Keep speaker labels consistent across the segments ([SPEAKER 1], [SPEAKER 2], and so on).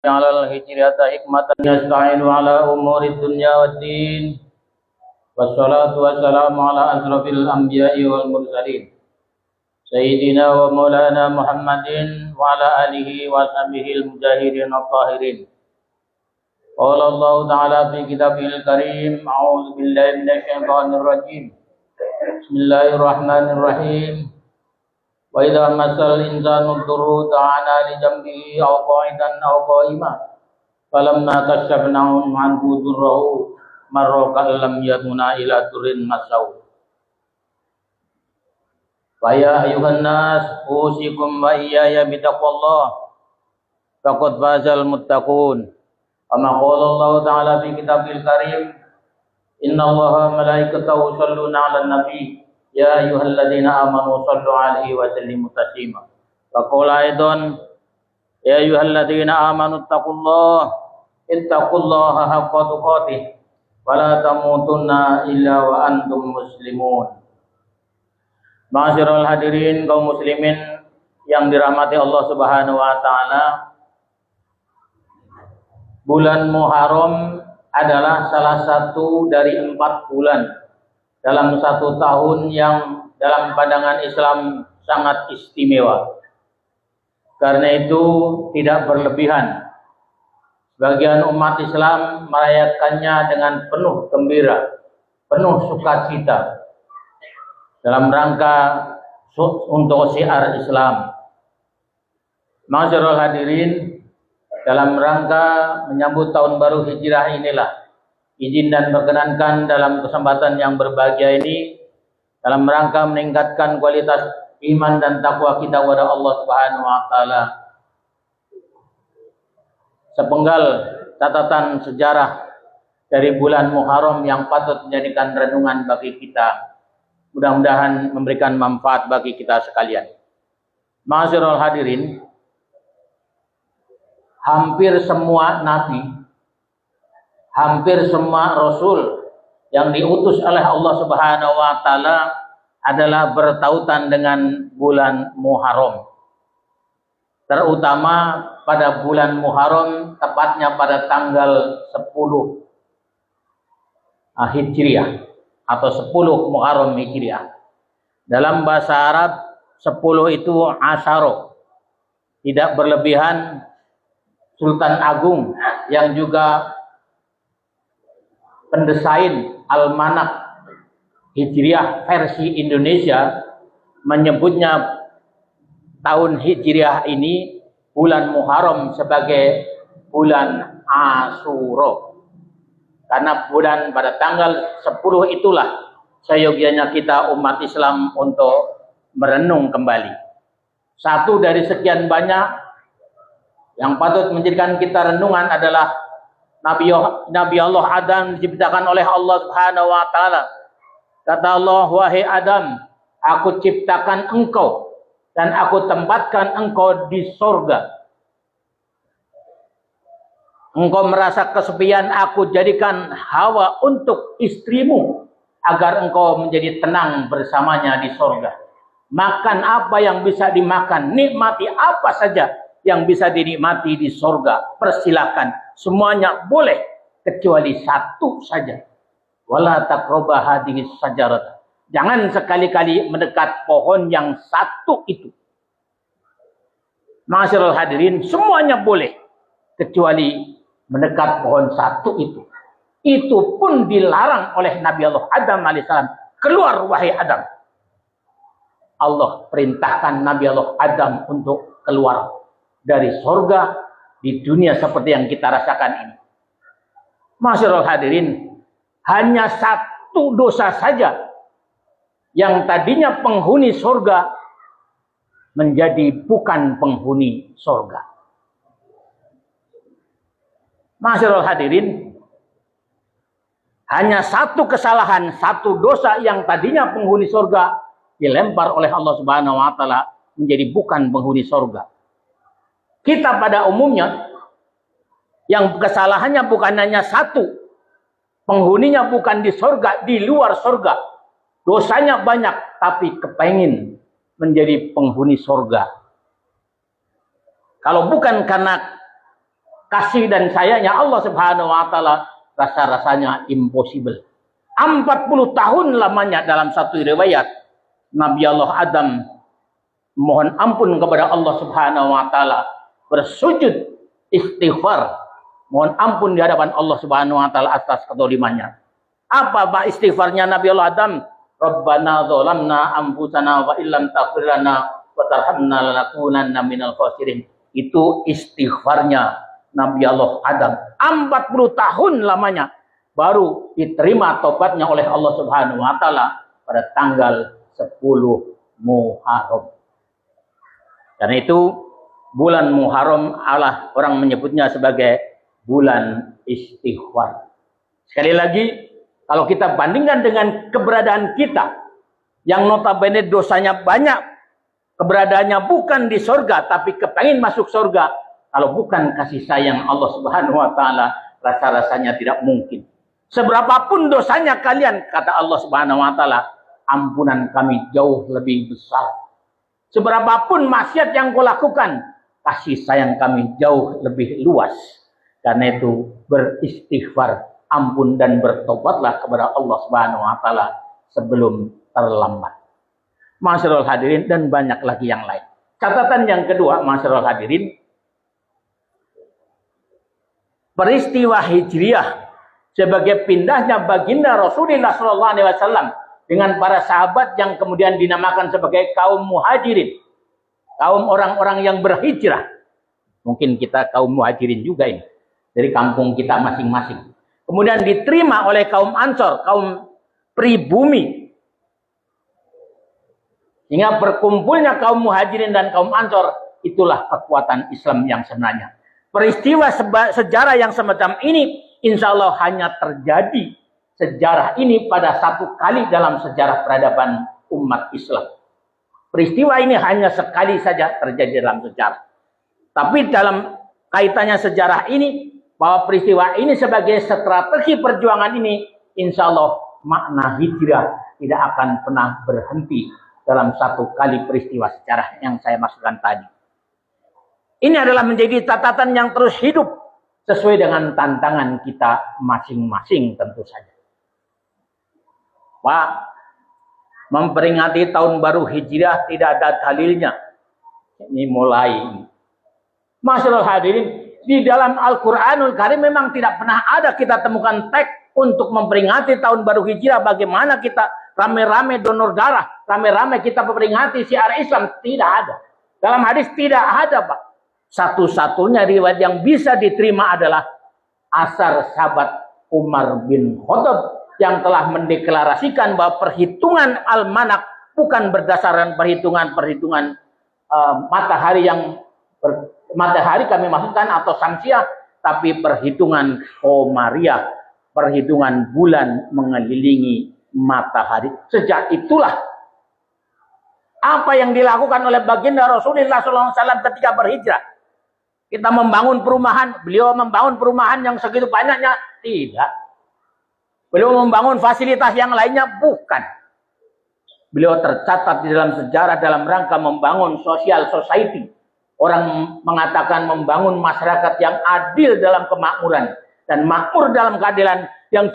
[SPEAKER 1] على الهجرة حكمة نستعين على أمور الدنيا والدين والصلاة والسلام على أشرف الأنبياء والمرسلين سيدنا ومولانا محمد وعلى آله وصحبه المجاهدين الطاهرين. قال الله تعالى في كتابه الكريم: أعوذ بالله من الشيطان الرجيم. بسم الله الرحمن الرحيم. وإذا مس الإنسان الضر دعانا لجنبه أو قاعدا أو قائما فلما كشفنا عنه ضره مر كأن لم يكن إلى ضر مسه. فيا أيها الناس أوصيكم وإياي بتقوى الله فقد فاز المتقون. كما قال الله تعالى في كتابه الكريم: إن الله وملائكته يصلون على النبي يا أيها الذين آمنوا صلوا عليه وسلموا تسليما. وقال أيضا: يا أيها الذين آمنوا اتقوا الله حق تقاته ولا تموتن إلا وأنتم مسلمون. Ma'asyiral hadirin kaum muslimin yang dirahmati Allah Subhanahu wa taala, bulan Muharram adalah salah satu dari 4 bulan dalam 1 tahun yang dalam pandangan Islam sangat istimewa. Karena itu tidak berlebihan sebagian umat Islam merayakannya dengan penuh gembira, penuh sukacita dalam rangka untuk syiar Islam. Ma'asyiral hadirin, dalam rangka menyambut tahun baru Hijrah inilah, izin dan perkenankan dalam kesempatan yang berbahagia ini, dalam rangka meningkatkan kualitas iman dan takwa kita kepada Allah Subhanahu wa taala, sepenggal catatan sejarah dari bulan Muharram yang patut menjadikan renungan bagi kita. Mudah-mudahan memberikan manfaat bagi kita sekalian. Ma'asyiral hadirin, hampir semua nabi, hampir semua rasul yang diutus oleh Allah Subhanahu wa taala adalah bertautan dengan bulan Muharram. Terutama pada bulan Muharram, tepatnya pada tanggal 10 Hijriah atau 10 Muharram Hijriah. Dalam bahasa Arab 10 itu asyara. Tidak berlebihan, Sultan Agung yang juga pendesain almanak Hijriah versi Indonesia menyebutnya tahun Hijriah ini, bulan Muharram, sebagai bulan Asyura. Karena bulan pada tanggal 10 itulah seyogianya kita umat Islam untuk merenung kembali. Satu dari sekian banyak yang patut menjadikan kita renungan adalah Nabi Allah Adam diciptakan oleh Allah Subhanahu wa taala. Kata Allah: "Wahai Adam, aku ciptakan engkau dan aku tempatkan engkau di surga. Engkau merasa kesepian, aku jadikan Hawa untuk istrimu agar engkau menjadi tenang bersamanya di surga. Makan apa yang bisa dimakan, nikmati apa saja yang bisa dinikmati di surga. Persilakan, semuanya boleh kecuali satu saja. Wala taqrabu hadhihi syajarah. Jangan sekali-kali mendekat pohon yang satu itu." Ma'asyiral hadirin, semuanya boleh kecuali mendekat pohon satu itu. Itu pun dilarang oleh Nabi Allah Adam alaihissalam. "Keluar wahai Adam." Allah perintahkan Nabi Allah Adam untuk keluar dari surga di dunia seperti yang kita rasakan ini. Ma'asyiral hadirin, hanya satu dosa saja yang tadinya penghuni surga menjadi bukan penghuni surga. Ma'asyiral hadirin, hanya satu kesalahan, satu dosa yang tadinya penghuni surga dilempar oleh Allah Subhanahu wa taala menjadi bukan penghuni surga. Kita pada umumnya yang kesalahannya bukan hanya satu, penghuninya bukan di surga, di luar surga, dosanya banyak, tapi kepengin menjadi penghuni surga. Kalau bukan karena kasih dan sayangnya Allah Subhanahu wa taala rasa-rasanya impossible. 40 tahun lamanya dalam satu riwayat Nabi Allah Adam mohon ampun kepada Allah Subhanahu wa taala, bersujud istighfar, mohon ampun di hadapan Allah Subhanahu wa taala atas kezalimannya. Apa istighfarnya Nabi Allah Adam? Rabbana dzalamna anfusana wa illam taghfir lana wa tarhamna lanakunanna minal khasirin. Itu istighfarnya Nabi Allah Adam. 40 tahun lamanya baru diterima tobatnya oleh Allah Subhanahu wa taala pada tanggal 10 Muharram. Karena itu bulan Muharram Allah orang menyebutnya sebagai bulan istighfar. Sekali lagi, kalau kita bandingkan dengan keberadaan kita yang notabene dosanya banyak, keberadaannya bukan di surga tapi kepengin masuk surga, kalau bukan kasih sayang Allah Subhanahu wa taala, rasa-rasanya tidak mungkin. Seberapapun dosanya kalian, kata Allah Subhanahu wa taala, ampunan kami jauh lebih besar. Seberapapun maksiat yang kau lakukan, kasih sayang kami jauh lebih luas. Karena itu beristighfar, ampun dan bertobatlah kepada Allah Subhanahu wa taala sebelum terlambat. Masyarul hadirin dan banyak lagi yang lain. Catatan yang kedua, masyarul hadirin, peristiwa Hijriah sebagai pindahnya baginda Rasulullah SAW dengan para sahabat yang kemudian dinamakan sebagai kaum muhajirin, kaum orang-orang yang berhijrah. Mungkin kita kaum muhajirin juga ini, dari kampung kita masing-masing. Kemudian diterima oleh kaum Ansor, kaum pribumi. Sehingga berkumpulnya kaum muhajirin dan kaum Ansor, itulah kekuatan Islam yang sebenarnya. Peristiwa sejarah yang semacam ini, insya Allah hanya terjadi sejarah ini pada satu kali dalam sejarah peradaban umat Islam. Peristiwa ini hanya sekali saja terjadi dalam sejarah. Tapi dalam kaitannya sejarah ini, bahwa peristiwa ini sebagai strategi perjuangan ini, insya Allah makna hijrah tidak akan pernah berhenti dalam satu kali peristiwa sejarah yang saya maksudkan tadi. Ini adalah menjadi catatan yang terus hidup sesuai dengan tantangan kita masing-masing tentu saja. Pak, memperingati tahun baru Hijriah tidak ada dalilnya. Ini mulai. Masyaallah hadirin, di dalam Al-Quranul Karim memang tidak pernah ada kita temukan teks untuk memperingati tahun baru Hijriah. Bagaimana kita rame-rame donor darah, rame-rame kita memperingati syiar Islam. Tidak ada. Dalam hadis tidak ada, Pak. Satu-satunya riwayat yang bisa diterima adalah asar sahabat Umar bin Khattab yang telah mendeklarasikan bahwa perhitungan almanak bukan berdasarkan perhitungan matahari yang matahari kami maksudkan atau samsiah, tapi perhitungan komariah, perhitungan bulan mengelilingi matahari. Sejak itulah apa yang dilakukan oleh baginda Rasulullah SAW ketika berhijrah. Kita membangun perumahan, beliau membangun perumahan yang segitu banyaknya? Tidak. Beliau membangun fasilitas yang lainnya? Bukan. Beliau tercatat di dalam sejarah dalam rangka membangun social society. Orang mengatakan membangun masyarakat yang adil dalam kemakmuran. Dan makmur dalam keadilan yang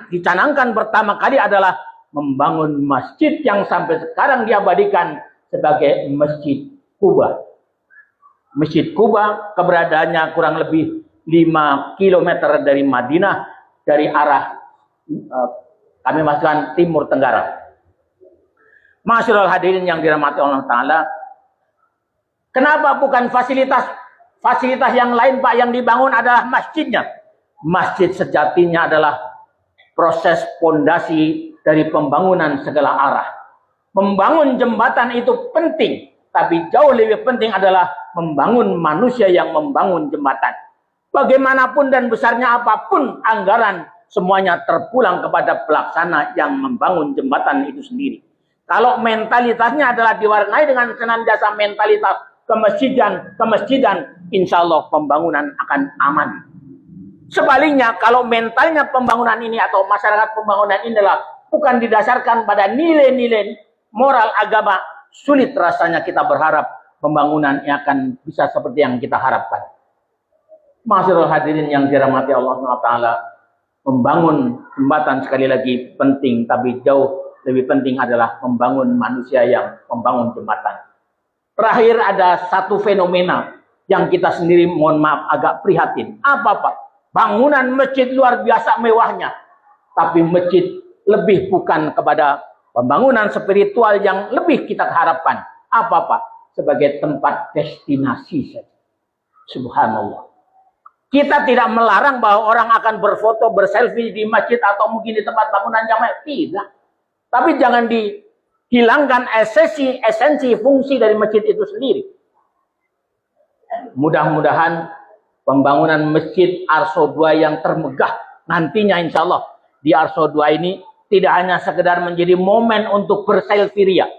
[SPEAKER 1] dicanangkan pertama kali adalah membangun masjid yang sampai sekarang diabadikan sebagai Masjid Kuba. Masjid Kuba keberadaannya kurang lebih 5 km dari Madinah, dari arah kami masukkan Timur Tenggara. Masyarul hadirin yang dirahmati Allah Ta'ala, kenapa bukan fasilitas yang lain, Pak, yang dibangun adalah masjidnya? Masjid sejatinya adalah proses pondasi dari pembangunan segala arah. Membangun jembatan itu penting, tapi jauh lebih penting adalah membangun manusia yang membangun jembatan. Bagaimanapun dan besarnya apapun anggaran, semuanya terpulang kepada pelaksana yang membangun jembatan itu sendiri. Kalau mentalitasnya adalah diwarnai dengan senantiasa mentalitas kemesjidan, insya Allah pembangunan akan aman. Sebaliknya, kalau mentalnya pembangunan ini atau masyarakat pembangunan ini adalah bukan didasarkan pada nilai-nilai moral agama, sulit rasanya kita berharap pembangunan yang akan bisa seperti yang kita harapkan. Ma'asyiral hadirin yang dirahmati Allah SWT, membangun jembatan sekali lagi penting, tapi jauh lebih penting adalah membangun manusia yang membangun jembatan. Terakhir ada satu fenomena yang kita sendiri mohon maaf agak prihatin. Apa Pak? Bangunan masjid luar biasa mewahnya, tapi masjid lebih bukan kepada pembangunan spiritual yang lebih kita harapkan. Apa Pak? Sebagai tempat destinasi saja. Subhanallah. Kita tidak melarang bahwa orang akan berfoto, berselfie di masjid atau mungkin di tempat bangunan jamaah. Tidak. Tapi jangan dihilangkan esensi fungsi dari masjid itu sendiri. Mudah-mudahan pembangunan masjid Arso 2 yang termegah nantinya insya Allah di Arso 2 ini tidak hanya sekedar menjadi momen untuk berselfie ria.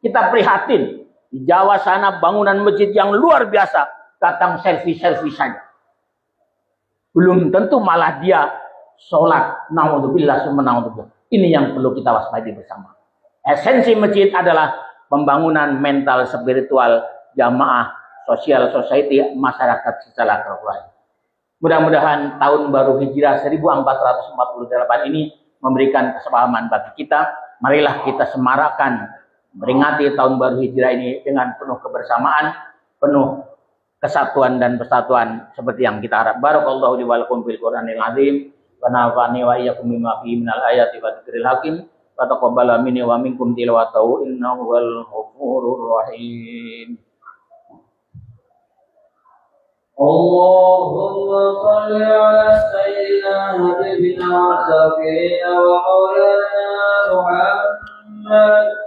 [SPEAKER 1] Kita prihatin. Di Jawa sana bangunan masjid yang luar biasa. Datang selfie-selfie saja. Belum tentu malah dia sholat. Na'udzubillah summa na'udzubillah. Ini yang perlu kita waspadai bersama. Esensi masjid adalah pembangunan mental spiritual jamaah, sosial society, masyarakat secara keseluruhan. Mudah-mudahan tahun baru Hijrah 1448 ini memberikan kesepahaman bagi kita. Marilah kita semarakkan meringati tahun baru Hijrah ini dengan penuh kebersamaan, penuh kesatuan dan persatuan seperti yang kita harap. Barakallahu li wa lakum fil Qur'anil azim wa nafa'ani wa iyyakum bima fihi minal ayati wa dzikril hakim wa taqabbala minni wa minkum tilawatahu innahu wal ghafurur rahim.
[SPEAKER 2] Allahumma shalli ala sayyidina habibina wa syafi'ina wa maulana Muhammad.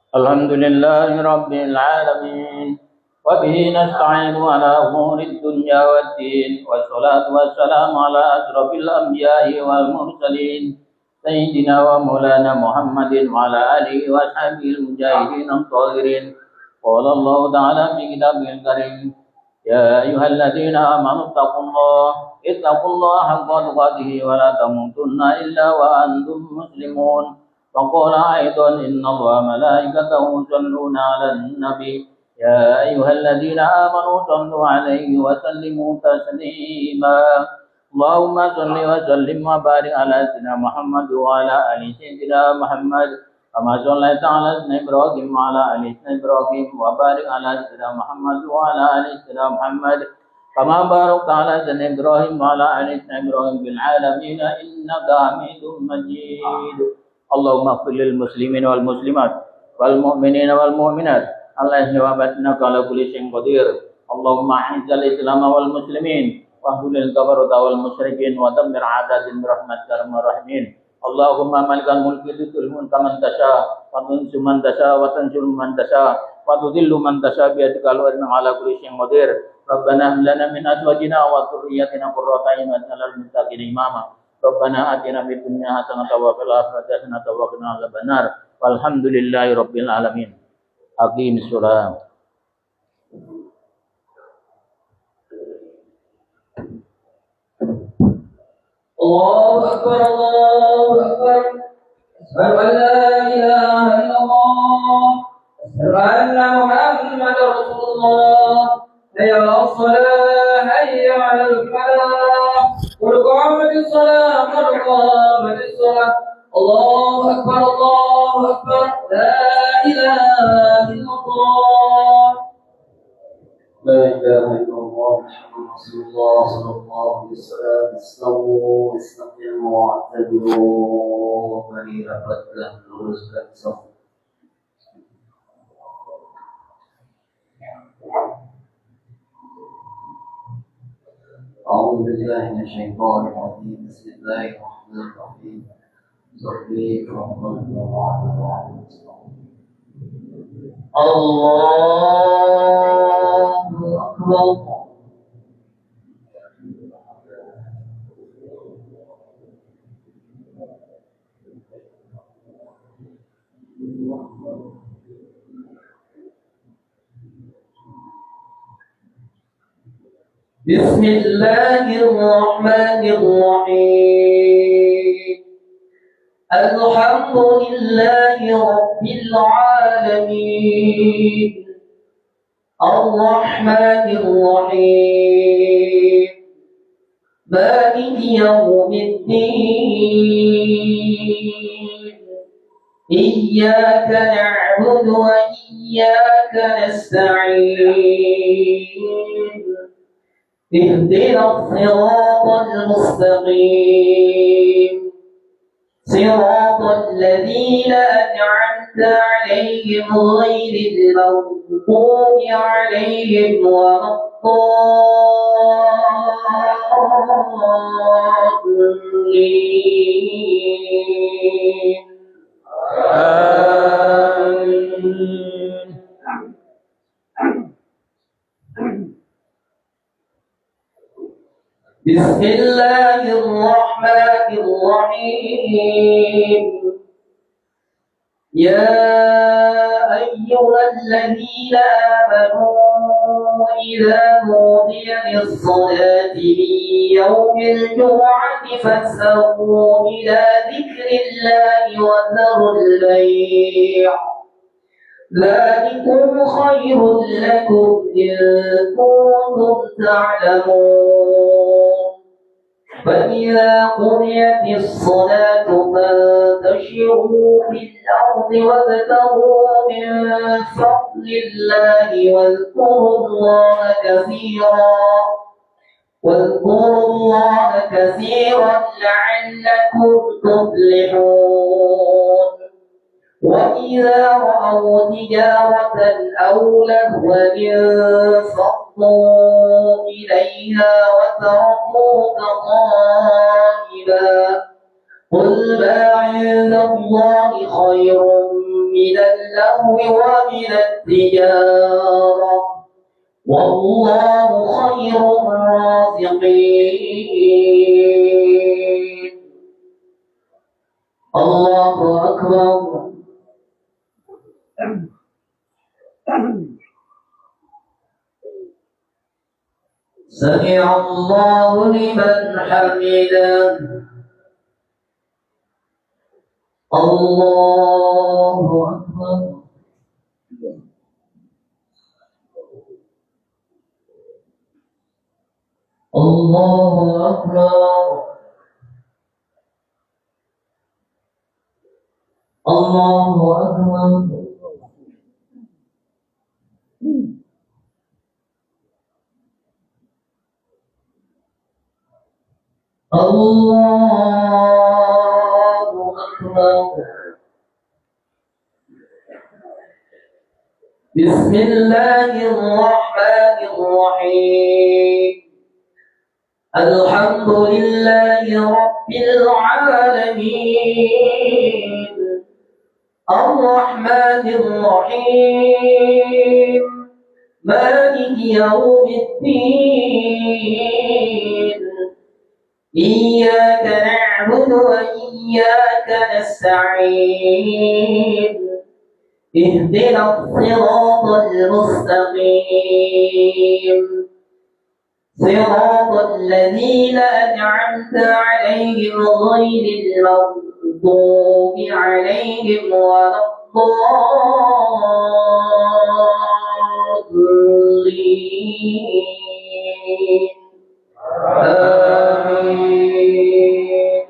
[SPEAKER 1] Alhamdulillahi rabbil alamin wa bihi nasta'inu ala umuri dunya waddin wassalatu wassalamu ala asrofil anbiya'i wal mursalin sayyidina wa maulana Muhammadin wa ala alihi wa sahbihi mujahidin al-tahirin. Qala Allah ta'ala fi kitabihil karim ya ayyuhalladzina amanu ittaqullaha haqqa tuqatih wa la tamutunna illa wa antum muslimun. وقال أيضا إن الله ملائكته يصلون على النبي يا أيها الذين آمنوا صلوا عليه وسلموا تسليما اللهم صل وسلم وبارك على سيدنا محمد وعلى آل سيدنا محمد كما صليت على سيدنا إبراهيم وعلى آل سيدنا إبراهيم وبارك على سيدنا محمد وعلى آل سيدنا محمد كما باركت على سيدنا إبراهيم وعلى آل سيدنا إبراهيم في العالمين إنك حميد مجيد. Allahumma ighfir lil muslimin wal muslimat wal mu'minina wal mu'minat Allahumma batina ala kulli syai'in qadir. Allahumma izzil islam wal muslimin wa hdil kafarata wal musyrikin wa dammir a'dadin birahmatika arhamar rahimin. Allahumma malikal mulki tu'til mulka man tasha wa tunzi'u man tasha wa tanzi'u man tasha wa tudhillu man tasha bi yadika ala kulli syai'in qadir. Rabbana hab lana min azwajina wa dhurriyyatina qurrata a'yun waj'alna lil muttaqina imama. Rabbana atina fid dunya hasanatan wa fil akhirati hasanatan wa qina adzabannar. Walhamdulillahi rabbil alamin. Aqimis shalah.
[SPEAKER 2] Allahu akbar Allahu akbar. Asyhadu an la ilaha illallah. Asyhadu anna Muhammadar Rasulullah. Hayya 'alas shalah, hayya 'alal falah. Qad qamatis shalah, qad qamatis shalah. Allahu akbar Allahu akbar. La ilaha illallah. La ilaha illallah Muhammadur Rasulullah sallallahu alaihi wasallam. Istawu istaqimu wa'tadilu. Mari rapatkan, luruskan saf. أعوذ بالله من الشيطان الرجيم. بسم الله الرحمن الرحيم. صلي وسلم على الله أكبر. بسم الله الرحمن الرحيم. الحمد لله رب العالمين. الرحمن الرحيم مالك يوم الدين إياك نعبد وإياك نستعين اهدنا الصراط المستقيم صراط الذين أنعمت عليهم غير المغضوب عليهم ولا الضالين آمين. بسم الله الرحمن الرحيم يا أيها الذين آمنوا إذا نودي للصلاة من يوم الجمعة فاسعوا إلى ذكر الله وذروا البيع ذلكم خير لكم إن كنتم تعلمون فإذا قضيت الصلاة فانتشروا في الأرض وابتغوا من فضل الله واذكروا الله كثيرا لعلكم تفلحون وإذا رأوا تجارة أو لهوا انفضوا إليها وتركوك قائما قل ما عند الله خير من اللهو ومن التجارة والله خير الرازقين. الله أكبر. سمع الله لمن حمده. الله أكبر. الله أكبر. الله أكبر. الله أكبر. بسم الله الرحمن الرحيم الحمد لله رب العالمين الرحمن الرحيم مالك يوم الدين إياك نعبد وإياك نستعين اهدنا الصراط المستقيم صراط الذين أنعمت عليهم غير المغضوب عليهم ولا الضالين آمين.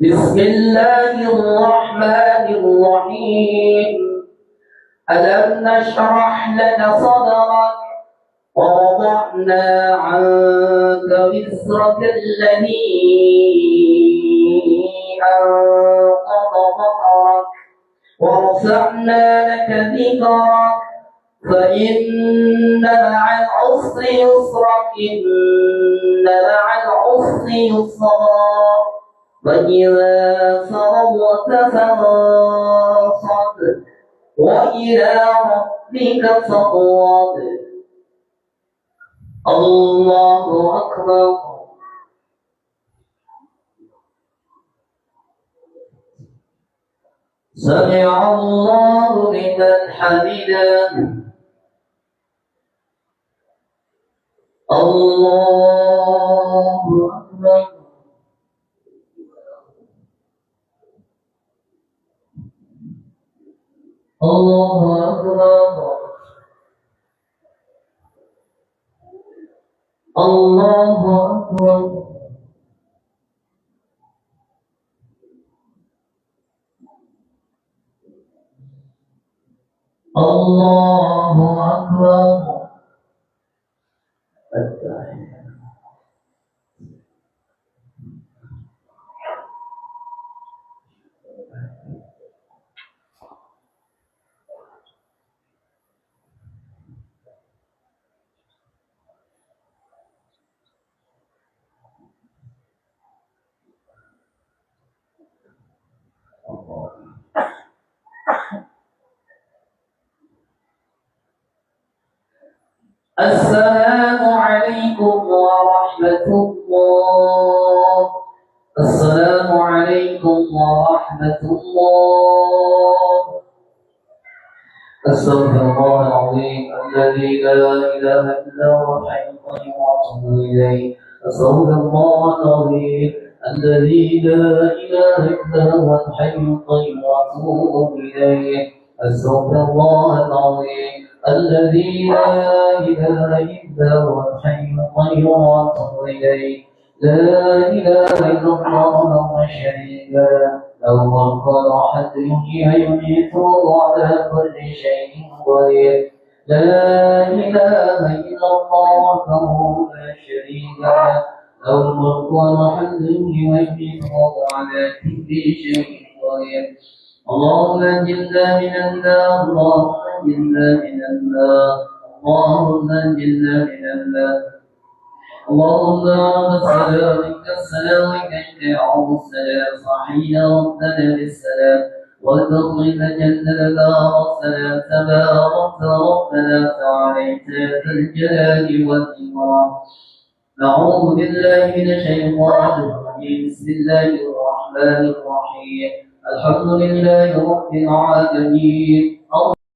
[SPEAKER 2] بسم الله الرحمن الرحيم ألم نشرح لك صدرك ووضعنا عنك وزرك الذي أنقض ظهرك ورفعنا لك ذكرك فإن مع العسر يسرا إن مع العسر يسرا وإذا فرغت فانصب وإلى ربك فارغب. الله أكبر. سمع الله لمن حمده. الله أكبر. الله أكبر الله أكبر الله أكبر. السلام عليكم ورحمة الله. السلام عليكم ورحمة الله. أستغفر الله العظيم الذي لا إله إلا هو الحي القيوم وأتوب إليه. أستغفر الله العظيم الذي لا إله إلا هو الحي القيوم وأتوب إليه. أستغفر الله العظيم الذي لا إله إلا هو الحي القيوم وأتوب إليه. لا إله إلا الله لا شريك له له الملك والحمد يحيي ويميت وهو على كل شيء قدير. لا إله إلا الله وحده لا شريك له له الملك والحمد يحيي ويميت وهو على كل شيء قدير. اللهم نجنا من النار اللهم نجنا من النار اللهم نجنا من النار. اللهم السلام منك السلام ومنك يعود السلام صحيح ربنا بالسلام وادخلنا جنة دار السلام تبارك ربنا وتعاليت ذا الجلال والإكرام. نعوذ بالله من الشيطان الرجيم. بسم الله الرحمن الرحيم. الحمد لله رب العالمين.